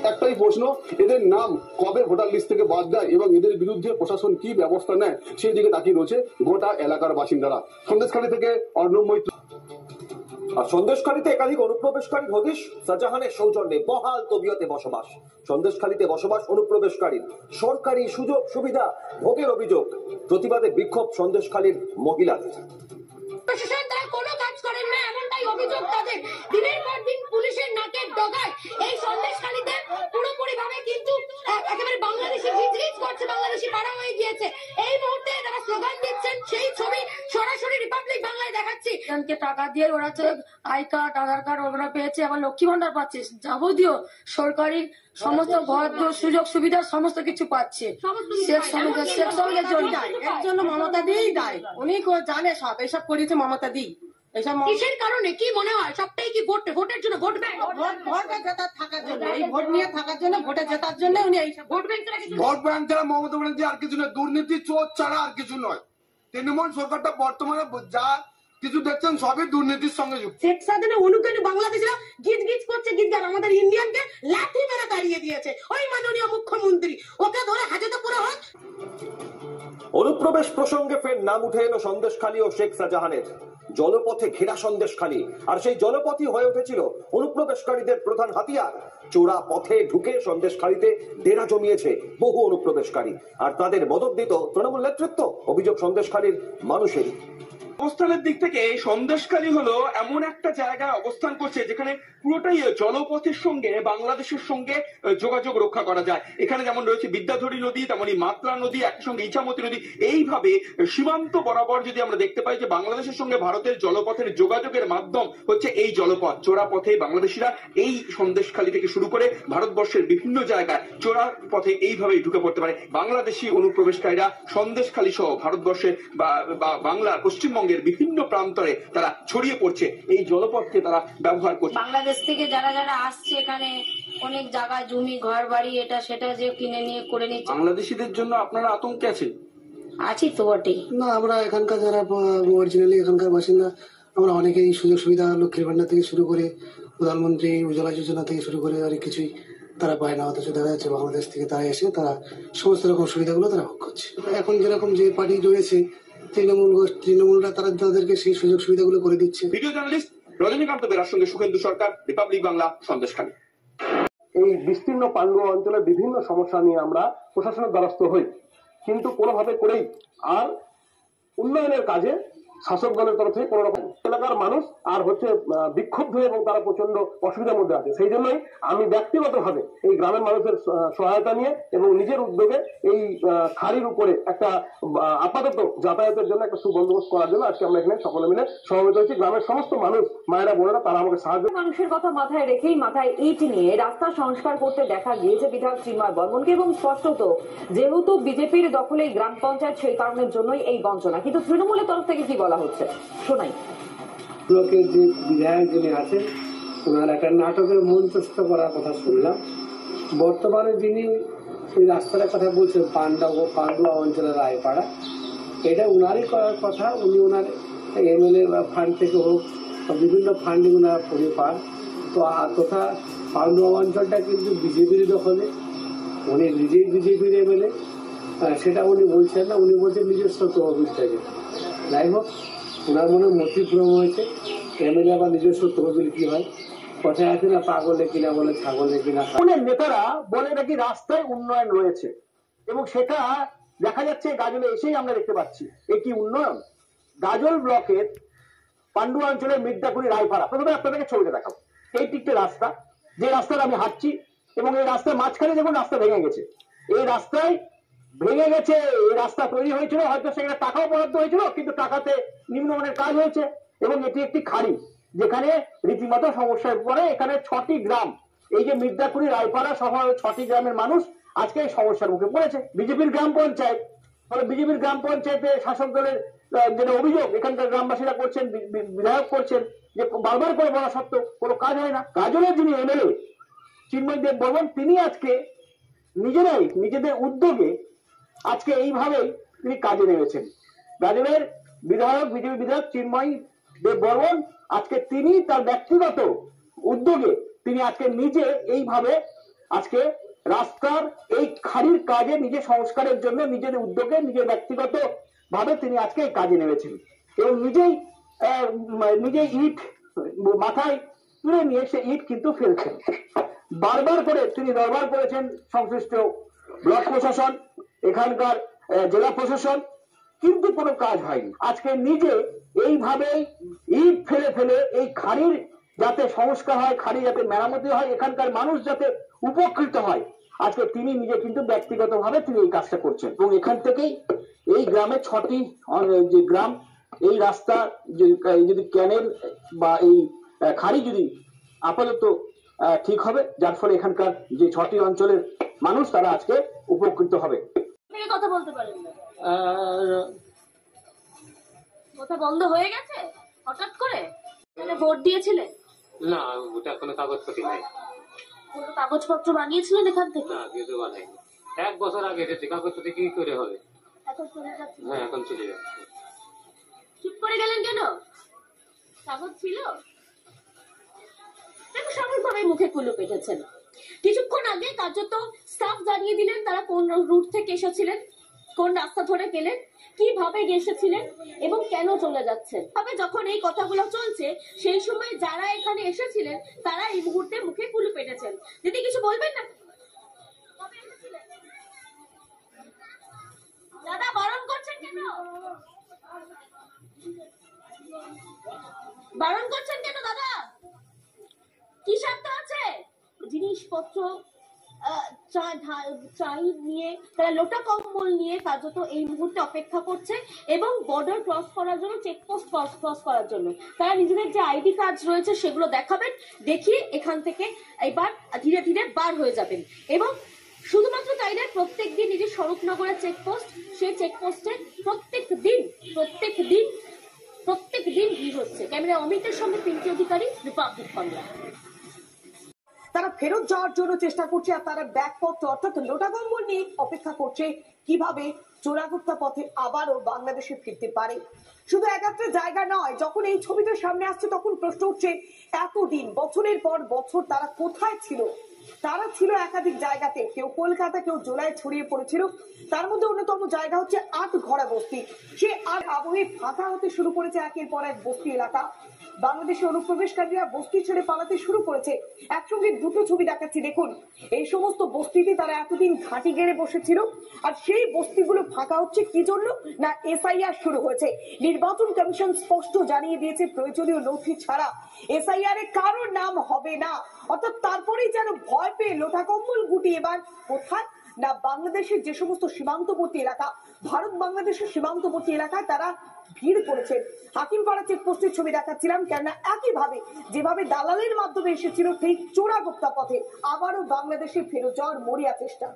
একটাই প্রশ্ন, এদের নাম কবে ভোটার লিস্ট থেকে বাদ দেয় এবং এদের বিরুদ্ধে প্রশাসন কি ব্যবস্থা নেয় সেই দিকে তাকিয়ে রয়েছে গোটা এলাকার বাসিন্দারা। সন্দেশখালী থেকে অর্ণব মৈত্র। আর সন্দেশখালীতে একাধিক অনুপ্রবেশকারী হদিশ শাহজাহানের সৌজন্যে বহাল তবিয়তে বসবাস। সন্দেশখালীতে বসবাস অনুপ্রবেশকারীর সরকারি সুযোগ সুবিধা ভোগের অভিযোগ। প্রতিবাদে বিক্ষোভ সন্দেশখালীর মহিলাদের। প্রশাসন তারা কোনো কাজ করেন না এমনটাই অভিযোগ তাদের। দিনের পর দিন পুলিশের নাকের ডগায় এই সন্দেশখালীতে পুরোপুরি ভাবে কিন্তু একেবারে বাংলাদেশি হিজরিজ করছে, বাংলাদেশি পাড়া হয়ে গিয়েছে। এই মুহূর্তে তারা স্লোগান দিচ্ছেন, সেই ছবি সরাসরি রিপাবলিক বাংলায় দেখাচ্ছি। টাকা দিয়ে ওরা আই কার্ড, আধার কার্ড ওরা পেয়েছে, আবার লক্ষ্মী ভান্ডার পাচ্ছে, যাবতীয় সরকারি সমস্ত ঘর সুযোগ সুবিধা সমস্ত কিছু পাচ্ছে। এর জন্য মমতা দিয়েই দায়, উনি জানে সব এসব করেছে মমতা দি। কিসের কারণে কি মনে হয় সবটাই কি ভোটের জন্য, ভোট ব্যাংক, ভোটে জেতার থাকার জন্য, এই ভোট নিয়ে থাকার জন্য, ভোটে জেতার জন্য উনি এইসব ভোট ব্যাংক ছাড়া মমতা ব্যানার্জি আর কিছু নয়, দুর্নীতি চোর ছাড়া আর কিছু নয়। তৃণমূল সরকারটা বর্তমানে যা কিছু দেখছেন সবই দুর্নীতির সঙ্গে যুক্ত। শেখ সাদিনের অনুগামী বাংলাদেশিরা গীত গীত করছে, গীত গান আমাদের ইন্ডিয়ানকে লাঠি মেরে তাড়িয়ে দিয়েছে ওই মাননীয় মুখ্যমন্ত্রী, ওকে ধরে হাজতে পুরো হোক। অনুপ্রবেশ প্রসঙ্গে ফের নাম উঠে এলো সন্দেশখালী ও শেখ শাহজাহানের। জলপথে ঘেরা সন্দেশখালী, আর সেই জলপথই হয়ে উঠেছিল অনুপ্রবেশকারীদের প্রধান হাতিয়ার। চোরা পথে ঢুকে সন্দেশখালীতে ডেরা জমিয়েছে বহু অনুপ্রবেশকারী, আর তাদের মদত দিত তৃণমূল নেতৃত্ব। অভিযোগ সন্দেশখালীর মানুষেরই। অবস্থানের দিক থেকে সন্দেশখালী হলো এমন একটা জায়গায় অবস্থান করছে যেখানে পুরোটাই জলপথের সঙ্গে বাংলাদেশের সঙ্গে যোগাযোগ রক্ষা করা যায়। এখানে যেমন রয়েছে বিদ্যাধরী নদী, তেমনি মাতলা নদী, একই সঙ্গে ইছামতি নদী। এইভাবে সীমান্ত বরাবর যদি আমরা দেখতে পাই যে বাংলাদেশের সঙ্গে ভারতের জলপথের যোগাযোগের মাধ্যম হচ্ছে এই জলপথ। চোরা পথে বাংলাদেশিরা এই সন্দেশখালী থেকে শুরু করে ভারতবর্ষের বিভিন্ন জায়গায় চোরা পথে এইভাবেই ঢুকে পড়তে পারে বাংলাদেশি অনুপ্রবেশকারীরা। সন্দেশখালী সহ ভারতবর্ষের বা বাংলার পশ্চিমবঙ্গের বিভিন্ন প্রান্তরে তারা ছড়িয়ে পড়ছে, এই জলপথকে তারা ব্যবহার করছে। বাংলাদেশ থেকে যারা যারা আসছে এখানে অনেক জায়গা জমি ঘর বাড়ি এটা সেটা যে কিনে নিয়ে করে নিচ্ছে। বাংলাদেশিদের জন্য আপনারা আতঙ্কে আছেন? আছি তো বটেই। না, আমরা এখানকার যারা অরিজিনালি এখানকার বাসিন্দা, আমরা অনেকেই সুযোগ সুবিধা লক্ষ্মীর ভান্ডার থেকে শুরু করে প্রধানমন্ত্রী উজ্জ্বলা যোজনা থেকে শুরু করে অনেক কিছুই তারা পায় না, অথচ দেখা যাচ্ছে বাংলাদেশ থেকে তারা এসে তারা সমস্ত রকম সুবিধাগুলো তারা ভোগ করছে। এখন যেরকম যে পার্টি রয়েছে তৃণমূলরা তারা তাদেরকে সেই সুযোগ সুবিধাগুলো করে দিচ্ছে। ভিডিও জার্নালিস্ট রজনীকান্ত বেরার সঙ্গে সুখেন্দু সরকার, রিপাবলিক বাংলা, সন্দেশখালী। এই বিস্তীর্ণ পান্ডুয়া অঞ্চলের বিভিন্ন সমস্যা নিয়ে আমরা প্রশাসনের দ্বারস্থ হই, কিন্তু কোনোভাবে করেই আর উন্নয়নের কাজে শাসক দলের তরফ থেকে কোন রকম এলাকার মানুষ আর বিক্ষুব্ধ এবং তারা প্রচন্ড অসুবিধার মধ্যে আছে। সেই জন্যই আমি ব্যক্তিগতভাবে এই গ্রামের মানুষের সহায়তা নিয়ে এবং নিজের উদ্যোগে এই খাড়ির উপরে একটা আপাতত যাতায়াতের জন্য একটা সুবন্দোবস্ত করার জন্য আজকে আমরা এখানে সকলে মিলে সমবেত হয়েছি। গ্রামের সমস্ত মানুষ, মায়েরা বোনেরা, তারা আমাকে সাহায্য। মানুষের কথা মাথায় রেখেই মাথায় ইট নিয়ে রাস্তা সংস্কার করতে দেখা গিয়েছে বিধায়ক চিন্ময় বর্মনকে, এবং স্পষ্টত যেহেতু বিজেপির দখলে এই গ্রাম পঞ্চায়েত সেই কারণের জন্যই এই বঞ্চনা। কিন্তু তৃণমূলের তরফ থেকে কি বলা হচ্ছে শোনাই। ব্লকের যে বিধায়ক যিনি আছেন ওনার একটা নাটকের মঞ্চস্থ করার কথা শুনলাম। বর্তমানে যিনি এই রাস্তার কথা বলছেন পান্ডুয়া অঞ্চলের রায়পাড়া, এটা উনারই করার কথা। উনি ওনার এমএলএ ফান্ড থেকে হোক বিভিন্ন ফান্ডিং ওনারা করে পান। তো তথা পান্ডুয়া অঞ্চলটা কিন্তু বিজেপির দখলে, উনি নিজেই বিজেপির এমএলএ, সেটা উনি বলছেন না, উনি বলছেন নিজস্ব তহবিল থেকে। যাই হোক, ওনার মনে মতিভ্রম হয়েছে। এমএলএ আবার নিজস্ব তহবিল কি হয়, কথায় আছে না, পাগলে কিনা বলে ছাগলে কিনা। নেতারা বলে নাকি রাস্তায় উন্নয়ন রয়েছে, এবং সেটা দেখা যাচ্ছে গাজলে এসেই আমরা দেখতে পাচ্ছি। এই কি উন্নয়ন? গাজল ব্লকের পান্ডুয়া অঞ্চলের মির্জাপুরি রায়পাড়া, প্রথমে আপনাদেরকে ছবিটা দেখাবো। এই দিকটা রাস্তা, যে রাস্তায় আমি হাঁটছি, এবং এই রাস্তার মাঝখানে দেখুন রাস্তা ভেঙে গেছে। এই রাস্তায় ভেঙে গেছে, এই রাস্তা তৈরি হয়েছিল, হয়তো সেখানে টাকাও বরাদ্দ হয়েছিল, কিন্তু টাকাতে নিম্নমানের কাজ হয়েছে। এবং এটি একটি খাড়ি যেখানে রীতিমতো সমস্যায় পড়ে এখানে 6টি গ্রাম, এই যে মির্জাপুরি রায়পাড়া সহ 6টি গ্রামের মানুষ আজকে এই সমস্যার মুখে পড়েছে। বিজেপির গ্রাম পঞ্চায়েত, ফলে বিজেপির গ্রাম পঞ্চায়েতে শাসক দলের যেটা অভিযোগ এখানকার গ্রামবাসীরা করছেন, বিধায়ক করছেন, যে বারবার করে বলা সত্ত্বেও কোনো কাজ হয় না। গাজলের যিনি এমএলএ চিন্ময় দেব বর্মন, তিনি আজকে নিজেরাই নিজেদের উদ্যোগে আজকে এইভাবেই তিনি কাজে নেমেছেন। গাজলের বিধায়ক, বিজেপি বিধায়ক চিন্ময় দেব বর্মন আজকে তিনি তার ব্যক্তিগত উদ্যোগে তিনি আজকে নিজে এইভাবে আজকে রাস্তার এই খাড়ির কাজে নিজের সংস্কারের জন্য নিজের উদ্যোগে নিজের ব্যক্তিগত ভাবে তিনি আজকে এই কাজে নেমেছেন এবং নিজেই ইট মাথায় তুলে নিয়ে সে ইট কিন্তু ফেলছেন। বারবার করে তিনি দরবার করেছেন সংশ্লিষ্ট ব্লক প্রশাসন, এখানকার জেলা প্রশাসন, কিন্তু কোনো কাজ হয়নি। আজকে নিজে এইভাবেই ইট ফেলে ফেলে এই খাড়ির যাতে সংস্কার হয়, খাড়ি যাতে মেরামতি হয়, এখানকার মানুষ যাতে উপকৃত হয়, আজকে তিনি নিজে কিন্তু ব্যক্তিগতভাবে তিনি এই কাজটা করছেন। এবং এখান থেকেই এই গ্রামে 6টি যে গ্রাম এই রাস্তা যদি ক্যানেল বা এই খাড়ি যদি আপাতত ঠিক হবে, যার ফলে এখানকার যে 6টি অঞ্চলের মানুষ তারা আজকে উপকৃত হবে। কথা বলতে পারেন না, কথা বন্ধ হয়ে গেছে হঠাৎ করে। ভোট দিয়েছিলেন? না, ওটা কোনো কাগজপত্র নাই। কোনো কাগজপত্র বানিয়েছিলেন এখান থেকে? না, কিছু বানাইনি। 1 বছর আগে এসেছে, কাগজপত্র কি করে হবে? এখন চলে যাচ্ছে? হ্যাঁ, এখন চলে যাচ্ছে। চুপ করে গেলেন কেন? কাগজ ছিল? স্বাভাবিকভাবে মুখে কুলুপ এঁটেছেন। কিছুক্ষণ আগে কার্যত স্টাফ জানিয়ে দিলেন তারা কোন রুট থেকে এসেছিলেন, কোন রাস্তা ধরে গেলেন, কিভাবে এসেছিলেন এবং কেন চলে যাচ্ছেন। তবে যখন এই কথাগুলো চলছে সেই সময় যারা এখানে এসেছিলেন তারা এই মুহূর্তে মুখে কুলুপ এঁটেছেন। যদি কিছু বলবেন না? দাদা বারণ করছেন কেন? বারণ করছেন কেন দাদা? কি শর্ত আছে? জিনিসপত্র চাই নিয়ে তারা লোটা কম্বল নিয়ে কার্যত এই মুহূর্তে অপেক্ষা করছে এবং বর্ডার ক্রস করার জন্য, চেকপোস্ট ক্রস করার জন্য তারা নিজেদের যে আইডি কার্ড রয়েছে সেগুলো দেখাবেন, দেখিয়ে এখান থেকে এবার ধীরে ধীরে বার হয়ে যাবেন। এবং শুধুমাত্র তাই নয়, প্রত্যেকদিন নিজের স্বরূপনগরের চেকপোস্ট, সেই চেকপোস্টে প্রত্যেক দিন ভিড় হচ্ছে। ক্যামেরা অমিতের সঙ্গে পিঙ্কি অধিকারী, রিপাবলিক বাংলা। তারা ফেরত যাওয়ার জন্য চেষ্টা করছে আর তারা ব্যাগপত্র অর্থাৎ লোটা কম্বল নিয়ে অপেক্ষা করছে কিভাবে চোরাগুপ্তা পথে আবারও বাংলাদেশে ফিরতে পারে। শুধু একাত্র জায়গা নয়, যখন এই ছবিটা সামনে আসছে তখন প্রশ্ন উঠছে এতদিন বছরের পর বছর তারা কোথায় ছিল। তারা ছিল একাধিক জায়গাতে, কেউ কলকাতা, কেউ জোলায় ছড়িয়ে পড়েছিল। তার মধ্যে অন্যতম জায়গা হচ্ছে 8 ঘোড়া বস্তি। সে আর আবহে ফাঁকা হতে শুরু করেছে একের পর এক বস্তি এলাকা। বাংলাদেশে অনুপ্রবেশকারীরা বস্তি ছেড়ে পালাতে শুরু করেছে। একসঙ্গে দুটো ছবি দেখাচ্ছি দেখুন। এই সমস্ত বস্তিতে তারা এতদিন ঘাঁটি গেড়ে বসেছিল আর সেই বস্তিগুলো ফাঁকা হচ্ছে কি জন্য না এসআইআর শুরু হয়েছে। নির্বাচন কমিশন স্পষ্ট জানিয়ে দিয়েছে প্রয়োজনীয় নথি ছাড়া এসআইআর এ কারোর নাম হবে না। অর্থাৎ তারপরেই যেন ভয় পেয়ে লোটা কম্বল গুটি এবার কোথায় না বাংলাদেশের যে সমস্ত সীমান্তবর্তী এলাকা, ভারত বাংলাদেশের সীমান্তবর্তী এলাকায় তারা ভিড় করেছেন। হাকিমপাড়া চেকপোস্টের ছবি দেখাচ্ছিলাম, কেননা একইভাবে যেভাবে দালালের মাধ্যমে এসেছিল ঠিক চোরাগুপ্তা পথে আবারও বাংলাদেশে ফেরত যাওয়ার মরিয়া চেষ্টা।